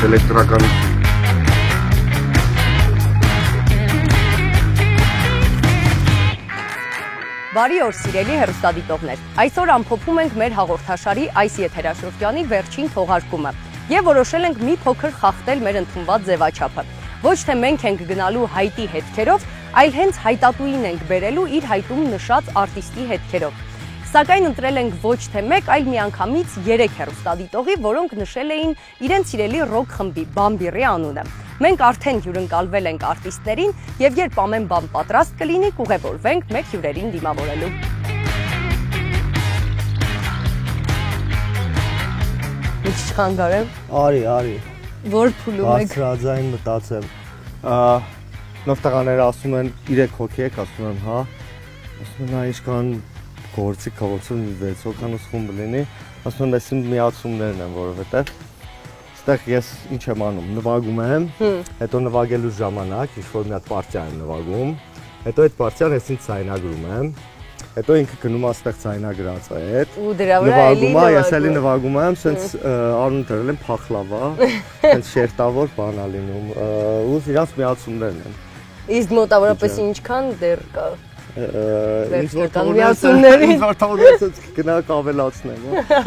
Էլեկտրականություն։ Բարի օր, սիրելի հեռուստադիտողներ։ Այսօր ամփոփում ենք մեր հաղորդաշարի այս եթերաշրջանի վերջին թողարկումը եւ որոշել ենք մի փոքր խախտել մեր ընդունված ձևաչափը։ Ոչ թե մենք ենք գնալու հայտի հետքերով, այլ հենց հայտատուին ենք բերելու իր հայտում նշած արտիստի հետքերով։ Սակայն ընտրել ենք ոչ թե մեկ, այլ միանգամից 3 հեռուստադիտողի, որոնք նշել էին իրենց սիրելի ռոք խմբի Բամբիռի անունը։ Մենք արդեն հյուրընկալվել ենք արտիստներին եւ երբ ամեն բան պատրաստ կլինի, կուղևորվենք մեր հյուրերին դիմավորելու։ Ինչ չխանգարեմ։ Արի։ Որ փուլում եք։ Բարձրաձայն մտածեմ։ Նավթականները ասում են 3 հոգի եք, ասում եմ, հա։ Ասում են, ինչքան գործի կողոցում 6 հոգանոց խումբ լինի, ասում եմ, ես իմ միացումներն եմ, որովհետև այստեղ ես ինչ եմ անում, նվագում եմ, հետո նվագելու ժամանակ ինչ-որ մի հատ պարտիա եմ նվագում, հետո այդ պարտիան ես ինձ ձայնագրում եմ, հետո ինքը գնում աստեղ ձայնագրած է այդ, ու դրա վրա էլի ես էլի նվագում եմ, սենց անուն դրել եմ փախլավա, սենց շերտավոր բան ա լինում, ու իրանց միացումներն են։ Իսկ մոտավորապես ինչքան դեռ կա։ Ինչ որ թողնեցից գնանք ավելացնենք,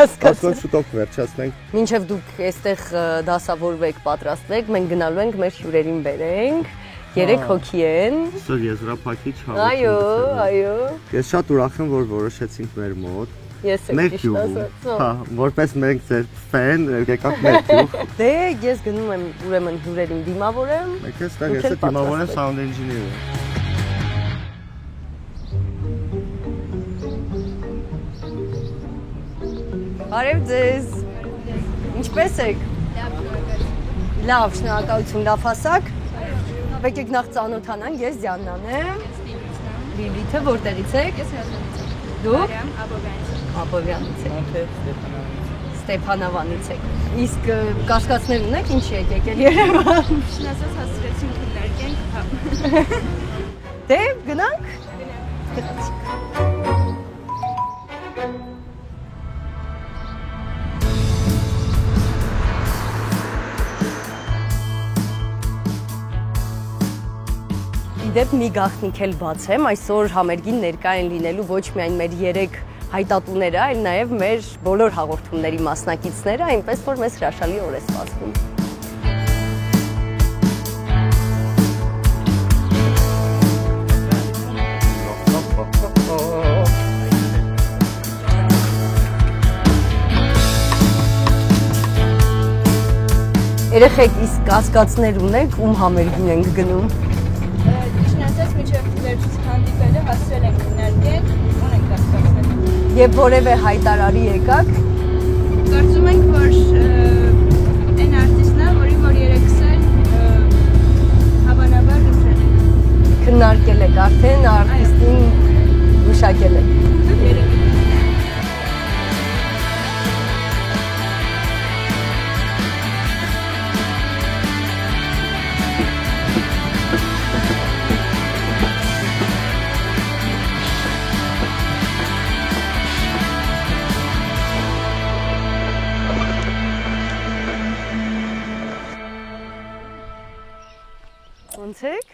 ասում ենք շուտով վերջացնենք։ Մինչև դուք այստեղ դասավորվեք, պատրաստվեք, մենք գնալու ենք մեր հյուրերին բերենք, 3 հոգի են։ Սա եզրափակիչ հավաքում։ Այո։ Ես շատ ուրախ եմ, որ որոշեցինք մեր մոտ։ Ես եմ ճիշտ ասած։ Հա, որպես մենք ձեր ֆեն, եկաք մեր գյուղ։ Դե ես գնում եմ ուրեմն հյուրերին դիմավորեմ։ Մենք այստեղ ես դիմավորեմ sound engineer-ը։ Բարև ձեզ։ Ինչպե՞ս եք։ Լավ, շնորհակալություն, լավ հասակ։ Եկեք նախ ծանոթանանք, ես Դիանան եմ։ Լիլիթը որտեղից եք։ Ես Հրազդանից եմ։ Դուք։ Աբովյանից եք։ Ստեփանավանից եք։ Իսկ կասկածներ ունեք ինչի եք եկել Երևան։ Շնացած հասցրեցինք կներկենք։ Դե գնանք։ Գնացինք։ Դեպ մի գաղտնիք էլ բացեմ, այսօր համերգին ներկա են լինելու ոչ միայն մեր 3 հայտատուները, այլ նաև մեր բոլոր հաղորդումների մասնակիցները, այնպես որ մեզ հրաշալի օր է սպասվում։ Երեխեք, իսկ կասկածներ ունեք, ում համերգին ենք գնում։ Մինչև վերջից հանդիպելը հասցրել ենք քննարկել, ունենք կասկածներ։ Եվ որևէ հայտարարի եկաք։ Կարծում ենք, որ այն արտիստն է, որ երեքս էլ հավանաբար ընտրել ենք։ Քննարկել եք արդեն, արտիստին գուշակել եք։ Ոնց եք։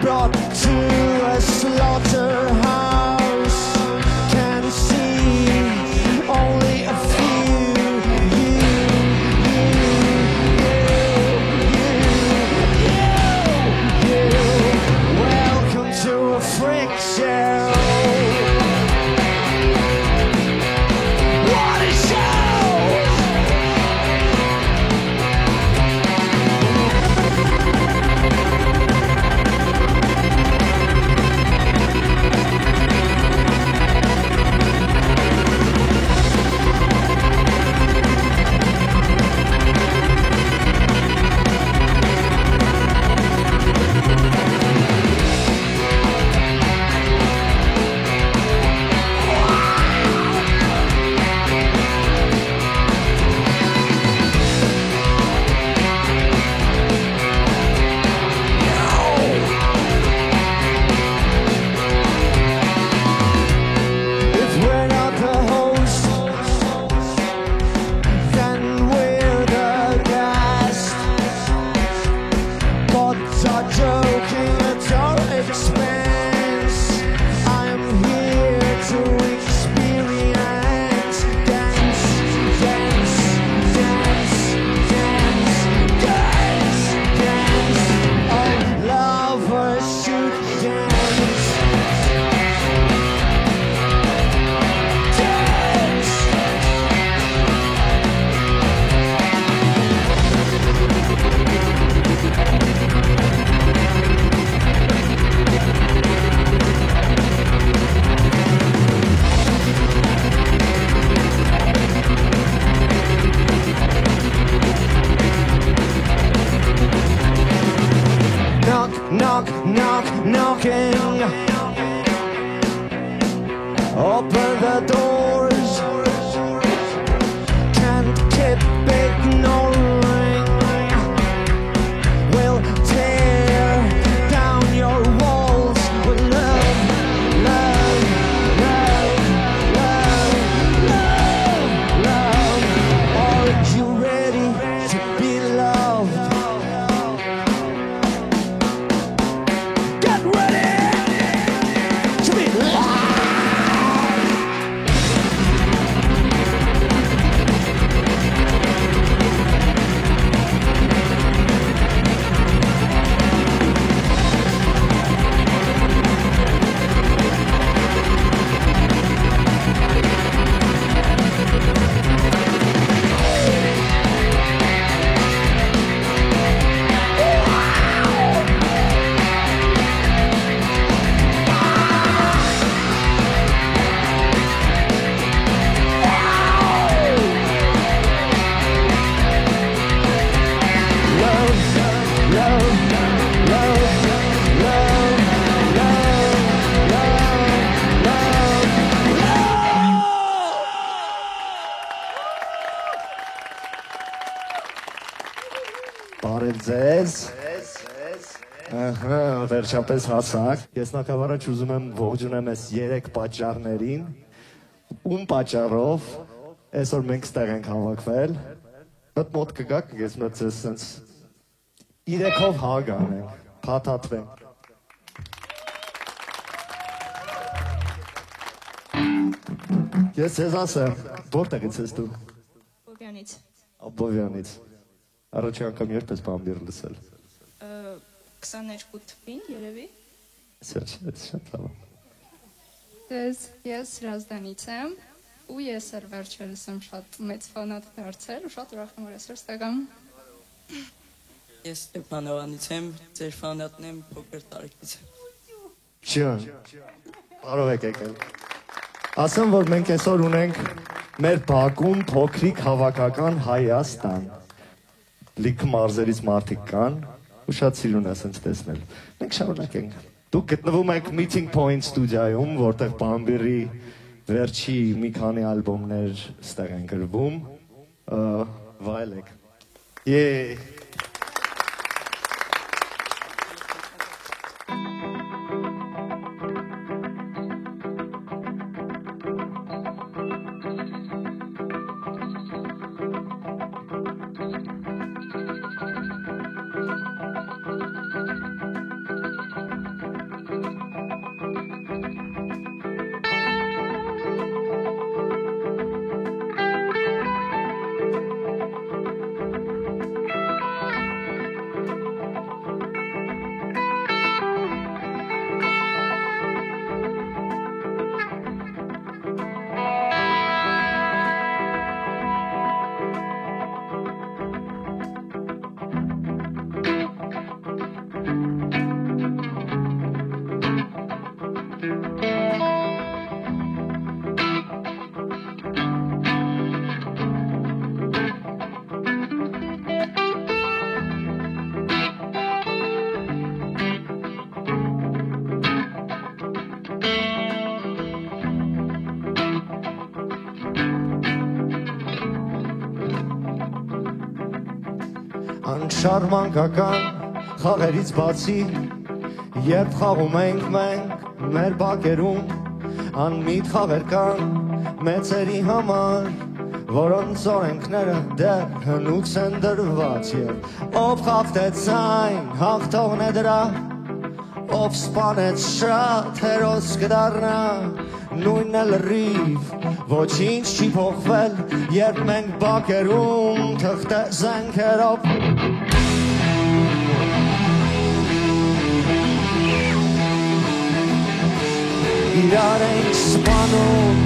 brought to a slaughterhouse. Can see only a few. Welcome to a freak show. What a show! If we're not the host, then we're the guest. Gods are joking at our expense. I'm here to experience dance, dance, dance, dance, dance, dance. All lovers should dance. Dance. Knock, knock, knock, knocking. Open the doors. Can't keep ignoring. We'll tear down your walls with love, love, love, love, love, love. Are you ready to be loved? Get ready to be loved. Բարև ձեզ։ Ահա, վերջապես հասակ։ Ես նախավարաչ ուզում եմ ողջունեմ այս 3 պատճառներին, ում պատճառով այսօր մենք ստեղ ենք հավաքվել։ Մոտ կգաք, ես մոտ ձեզ սենց 3-ով հա գանենք, փաթաթվենք։ Ես ձեզ ասեմ, որտեղից ես դու։ Բովյանից Աբովյանից։ Առաջի անգամ երբ ես բամբիր լսել։ 22 թվին երևի։ Շատ լավ։ Ես Հրազդանից եմ ու ես էլ վերջերս եմ շատ մեծ ֆանատ դարձել ու շատ ուրախ եմ որ այսօր ստեղ եմ։ Ես Ստեփանովանից եմ, ձեր ֆանատն եմ փոքր տարիքից։ Ջան, բարով եք եկել։ Ասեմ, որ մենք այսօր ունենք մեր բակում փոքրիկ հավաքական Հայաստան։ Լիքը մարզերից մարդիկ կան ու շատ սիրուն է ասենց տեսնել։ Մենք շարունակենք։ Դուք գտնվում եք Meeting Point ստուդիայում, որտեղ Բամբիրի վերջի մի քանի ալբոմներ ստեղ են գրվում։ Վայելեք։ Անշար մանկական խաղերից բացի երբ խաղում ենք մենք մեր բակերում անմիտ խաղեր կան մեծերի համար որոնց օրենքները դեռ հնուց են դրված եւ ով խախտեց այն հաղթողն է դրա ով սպանեց շատ հերոս կդառնա նույնն է լրիվ ոչինչ չի փոխվել երբ մենք բակերում թղթես ենք հերով իրար ենք սպանում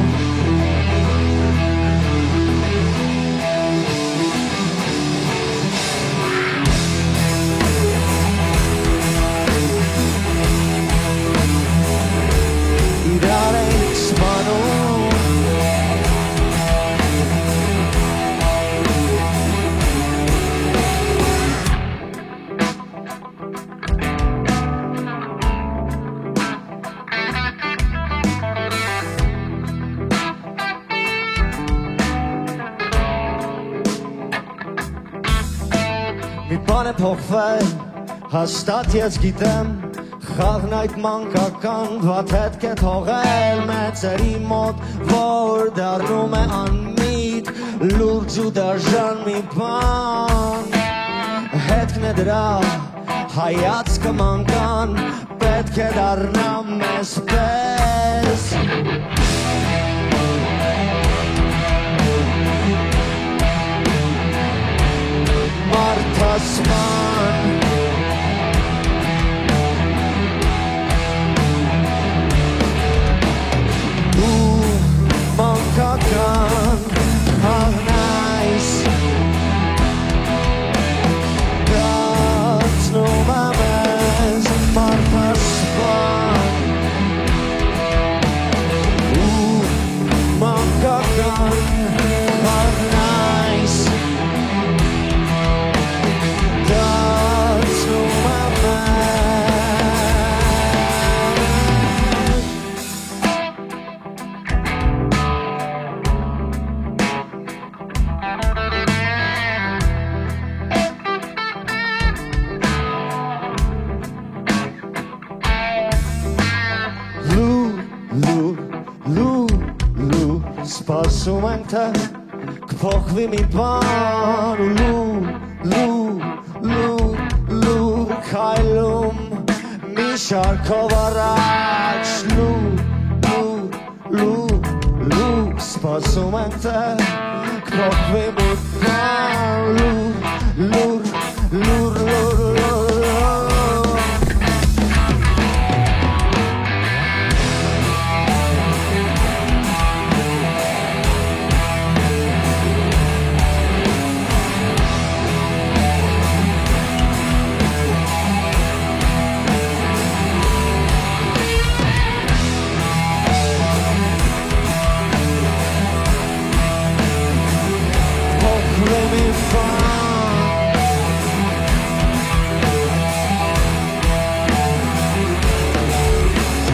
իրար ենք սպանում Մի բան է փոխվել, հաստատ ես գիտեմ Խաղն այդ մանկական վատ հետք է թողել մեծերի մոտ Որ դառնում է անմիտ, լուրջ ու դաժան մի բան Հետքն է դրա հայացքը մանկան Պետք է դառնա մեզ պես Մարդասման Մանկական հաղնայս Դացնում ամեզ մարդասպան Մանկական հաղնայս Դացնում ամեզ Սպասում ենք թե կփոխվի մի բան լուր քայլում մի շարքով առաջ լուր սպասում ենք թե կփոխվի մի բան լուր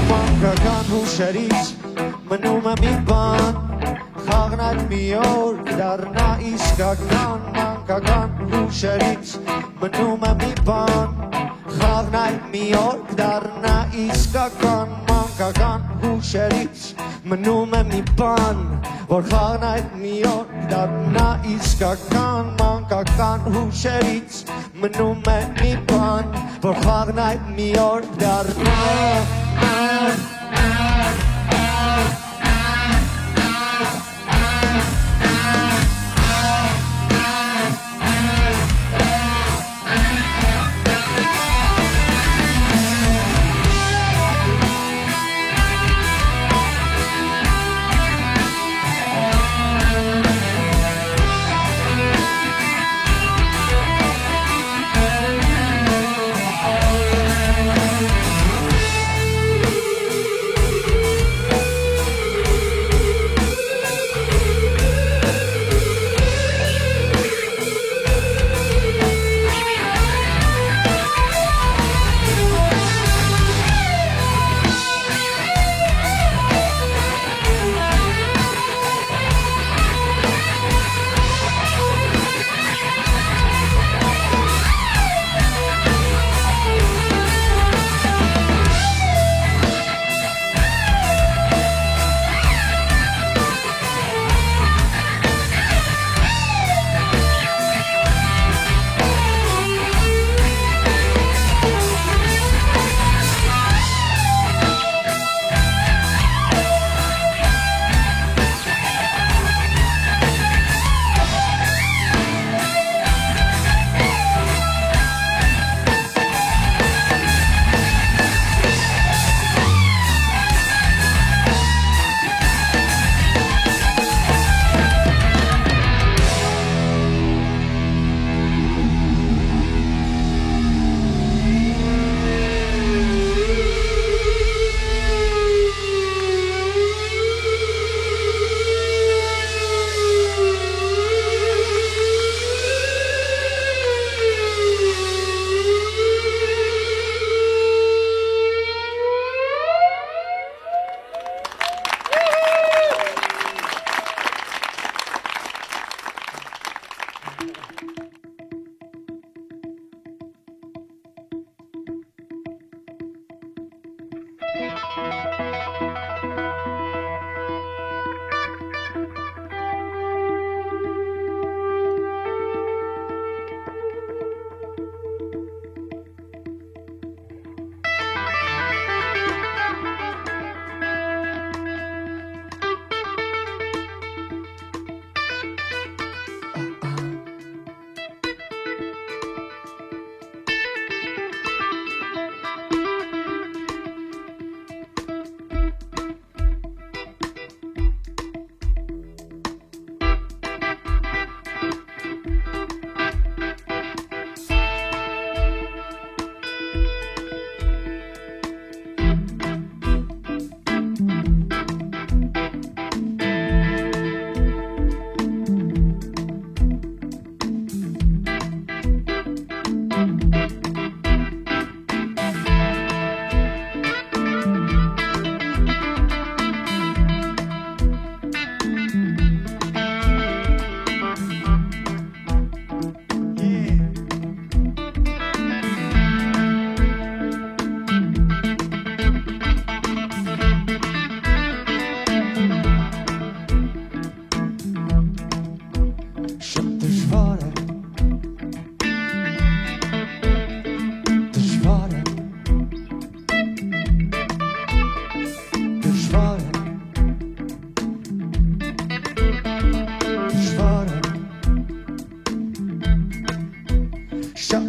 Մանկական հուշերից մնում է մի բան Խաղն այդ մի օր դառնա իսկական Մանկական հուշերից մնում է մի բան Խաղն այդ մի օր դառնա իսկական Մանկական հուշերից մնում է մի բան Որ խաղն այդ մի օր դառնա իսկական Մանկական հուշերից մնում է մի բան Որ խաղն այդ մի օր դառնա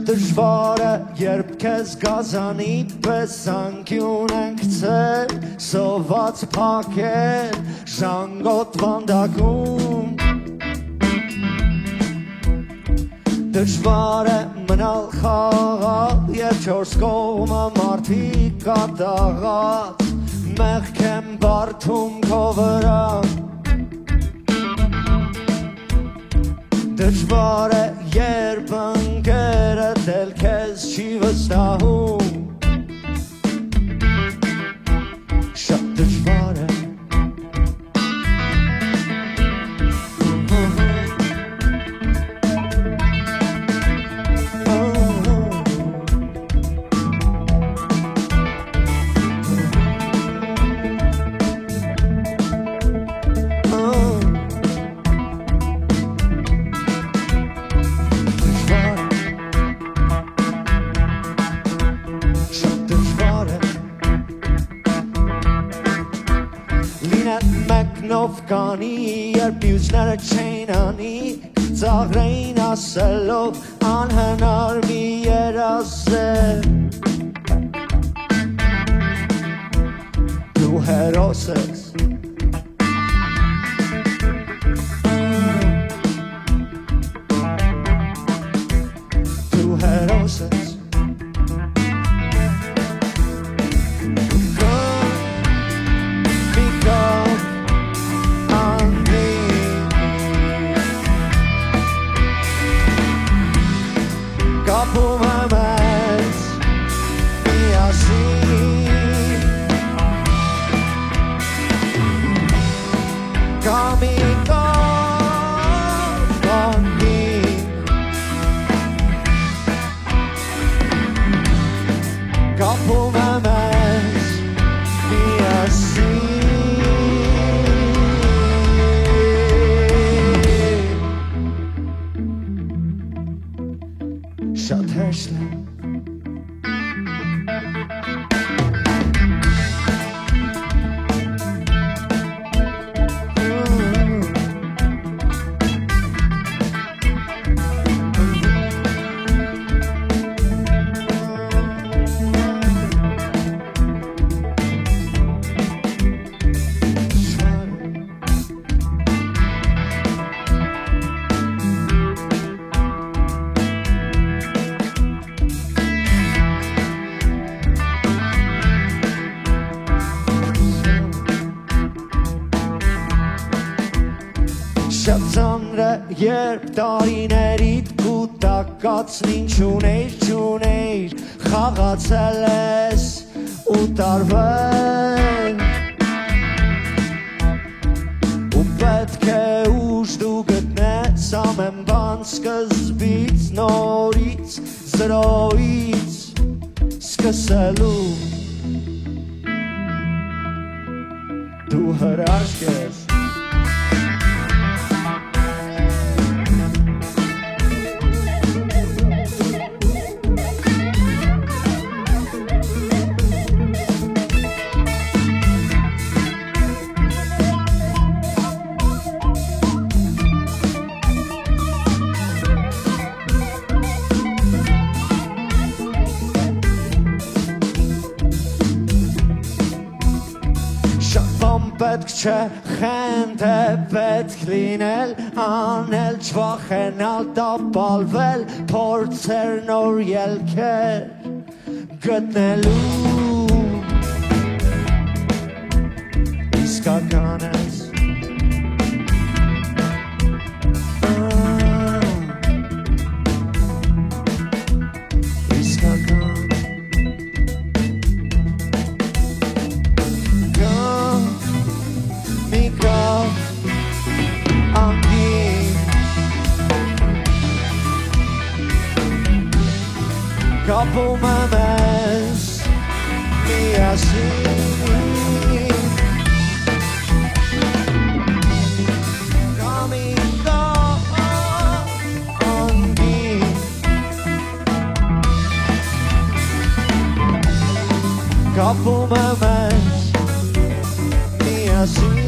Դժվար է, երբ քեզ գազանի պես անկյուն ենք ցել, սոված փակել ժանգոտ վանդակում։ Դժվար է մնալ խաղալ, երբ չորս կողմը մարդիկ կատաղած, մեղք եմ բարդում քո վրա։ Դժվար է, երբ ընկերդ էլ քեզ չի վստահում, շատ դժվար է։ Կանի, երբ յուզները չեն անի, ծաղրեին ասելով անհնար մի երազել։ Դու հերոս ես, դու հերոս ես, կապում եմ ես միասին, կամի կողմի, կապում եմ ես միասին, շատ հեշտ է։ Շատ ծանր է, երբ տարիներիդ կուտակածն չունեիր, խաղացել ես ու տարվել, ու պետք է ուժ դու գտնես ամեն բան սկզբից, նորից, զրոյից սկսելու։ հրաշք ես պետք չէ խենթ է պետք լինել անել չվախենալ տապալվել փորձեր նոր ելքեր գտնելու իսկական ես Kapım emez miyasin Kamika angi Kapım emez miyasin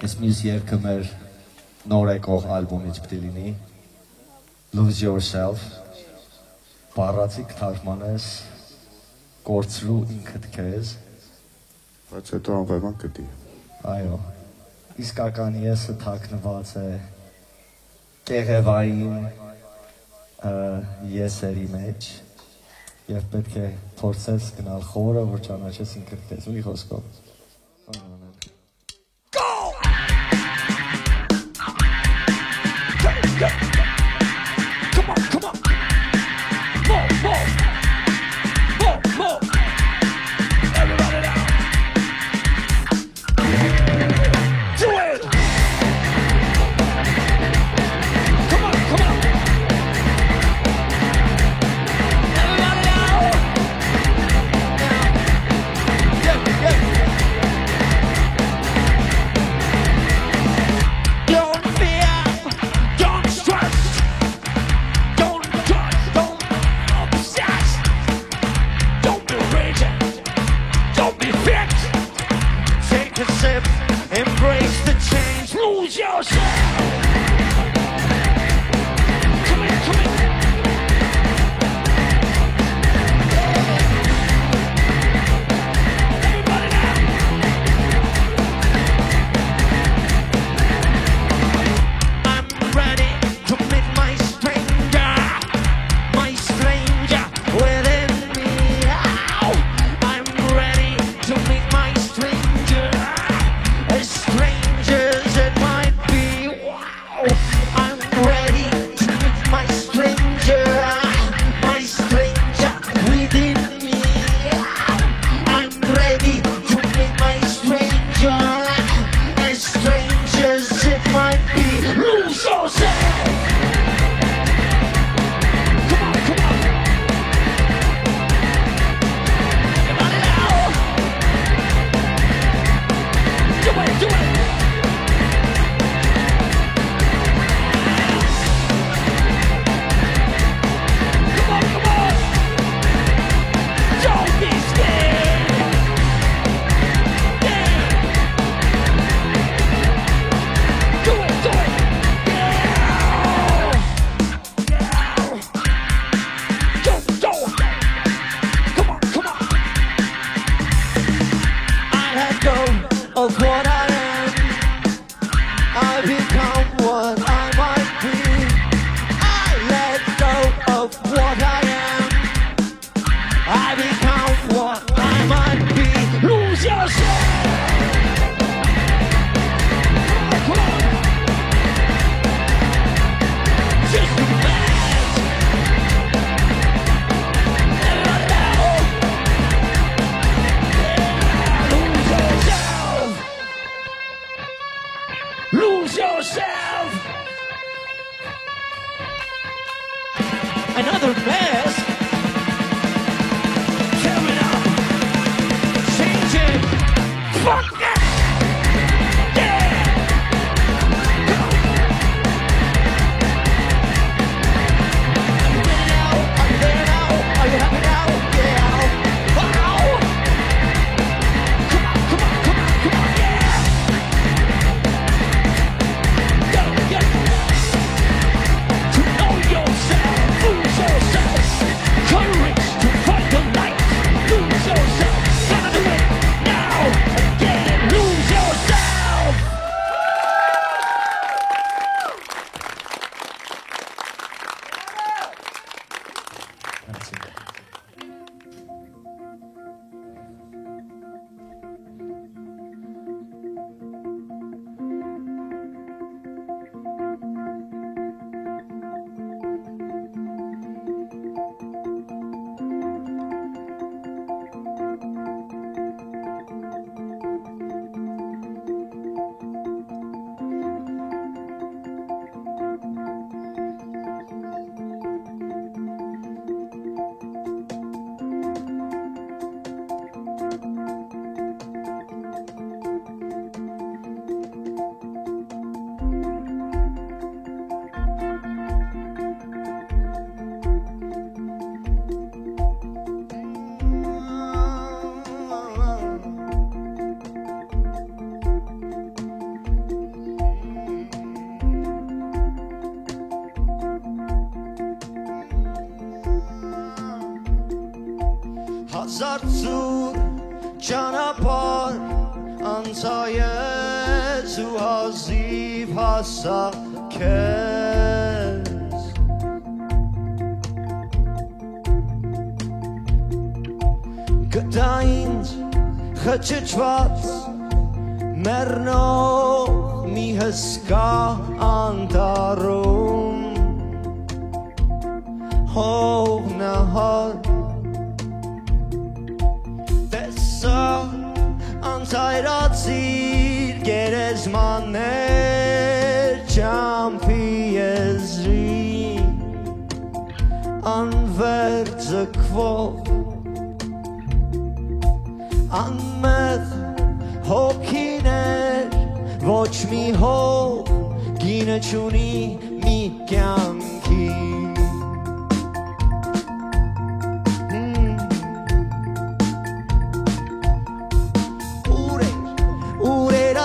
Այս մյուս երգը մեր նոր եկող ալբոմից պիտի լինի Lose Yourself բառացիկ թարգմանես կորցրու ինքդ քեզ Բայց հետո անվերման կտի Այո իսկական եսը թաքնված է կեղևային եսերի մեջ եւ պետք է փորձես գնալ խորը որ ճանաչես ինքդ քեզ մի խոսքով Don't Lose yourself. Another mess. Tear it up. Change it. Fuck that. Yeah. Go. Are you ready now? Are you there now? Are you happy now? Yeah. Wow. Come on, come on, come on, come on. Yeah. Go, yeah. To know yourself, lose yourself. Courage to fight the light. Lose yourself. Gotta do it now. Again, lose yourself. Հազար ծուր ճանապար անցայեց ու հազիվ հասա քեզ գտա ինձ խճճված մեռնող մի հսկա անտառում հող նահար Անցայրացիր գերեզմաններ ճամփի եզրի անվեր ձգվող անմեղ հոգիներ ոչ մի հող գինը չունի մի կյանքի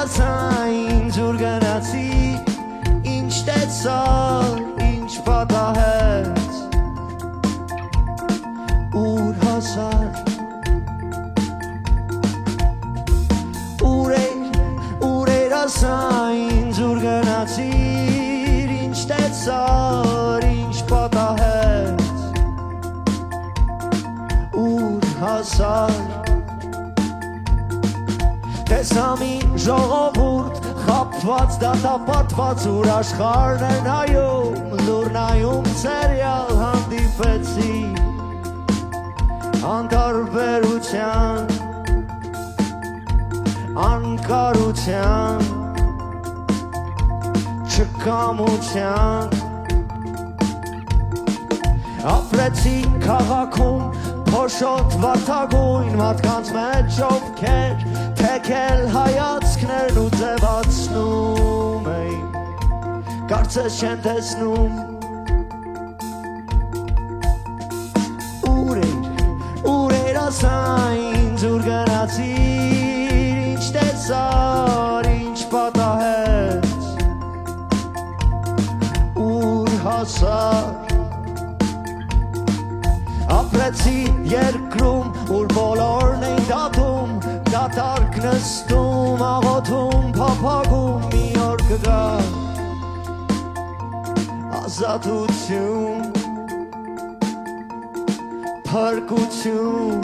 Сайн զուր գնացի ինչ տեսար ինչ պատահեց ուր հասար ուր ասային զուր գնացիր ինչ տեսար ինչ պատահեց ուր հասար Տեսամի ժողովուրդ խապված դատապատված ուր աշխարհն է նայում լուր նայում սերիալ հանդիպեցի անտարբերության անկարության չկամության ապրեցի քաղաքում փոշոտ վարդագույն մարդկանց մեջ ովքեր թեքել հայացքներն ու ձևացնում էին կարծես չեն տեսնում ուր էր ասային զուր գնացիր ինչ տեսար ինչ պատահեց ուր հասար ապրեցի երկրում ուր բոլորն էին դատում դատարկ նստում աղոթում փափագում մի օր կգա ազատություն փրկություն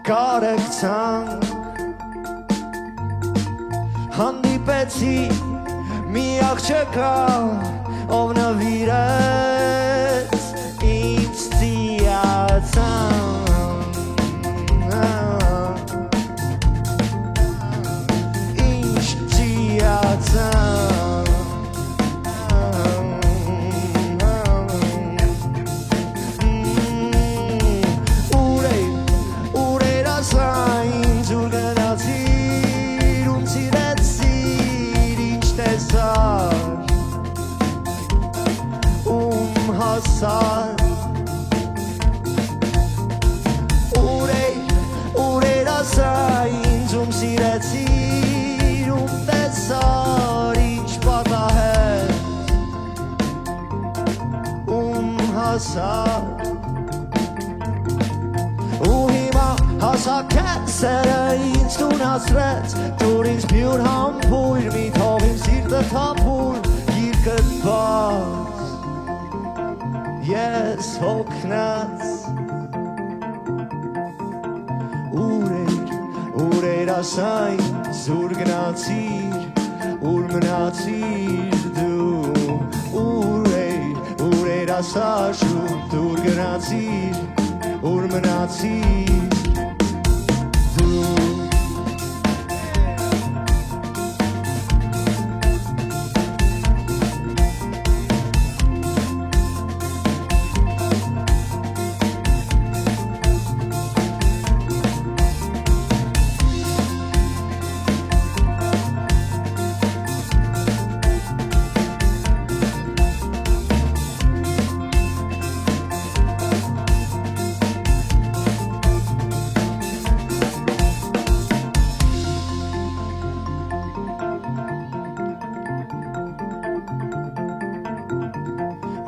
կարեկցանք հանդիպեցի մի աղջկա ով նվիրեց ինձ ծիացան ինչ ծիացան ուր ասա ինձ ուր գնացիր ում սիրեցիր ինչ տեսար հասար ուր ասա ինձ ում սիրեցիր ում տեսար ինչ պատահեց ում հասար ու հիմա հասակեց սերը ինձ տունացրեց դուր ինձ բյուր համբույր մի թող իմ սիրտը թափուր գիրկդ բաց Yes, հոգնած ուր ասա ինձ ուր գնացիր ուր մնացիր դու ուր ասա շուտ ուր գնացիր ուր մնացիր դու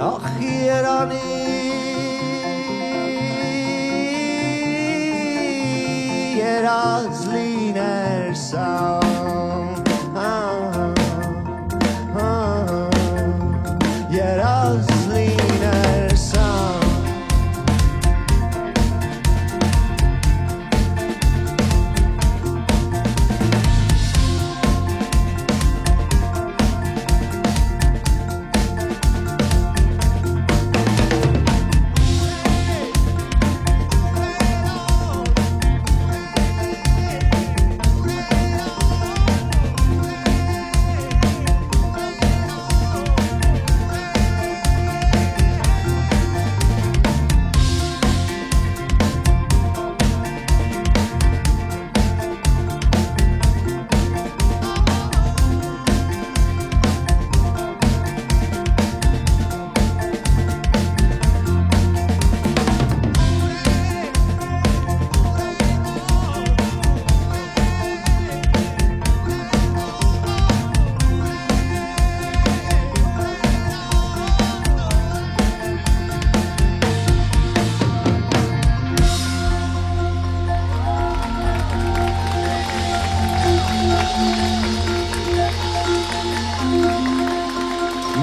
Ախ երանի երազ լիներ սա երազ լիներ սա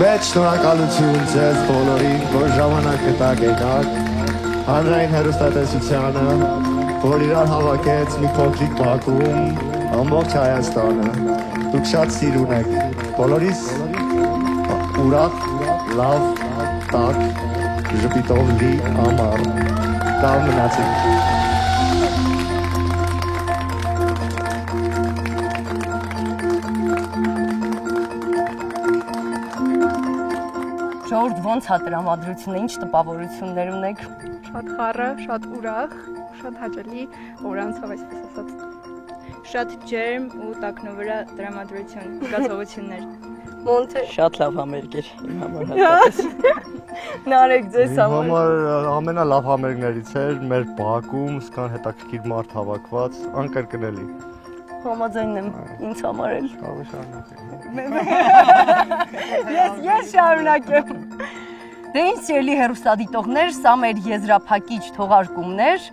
Մեծ շնորհակալություն ձեզ բոլորին, որ ժամանակը տակ եկաք, հանրային հեռուստատեսությանը, որ իրար հավաքեց մի փոքրիկ բակում ամբողջ Հայաստանը։ Դուք շատ սիր ունեք, բոլորիս ուրախ, լավ, տաք, ժպիտով լի ամառ, լավ մնացեք։ Ժողովուրդ, ոնց է տրամադրությունը, ինչ տպավորություններ ունեք։ Շատ խառը, շատ ուրախ, շատ հաճելի, օրանցով այսպես ասած։ Շատ ջերմ ու տակնովրա տրամադրություն, զգացողություններ։ Մոնթե Շատ լավ համերգ էր իմ համար հատկապես։ Նարեկ ձեզ համար։ Համար ամենալավ համերգներից էր մեր բակում, սկան հետաքրքիր մարդ հավաքված, անկրկնելի։ Համաձայն եմ, ինձ համար էլ։ Կարող շարունակել։ Ես շարունակեմ։ Դե ինչ սիրելի հեռուստադիտողներ, սա մեր եզրափակիչ թողարկումներ,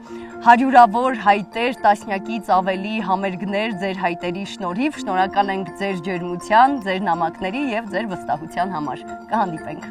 հարյուրավոր հայտեր, տասնյակից ավելի համերգներ ձեր հայտերի շնորհիվ, շնորհակալ ենք ձեր ջերմության, ձեր նամակների եւ ձեր վստահության համար։ Կհանդիպենք։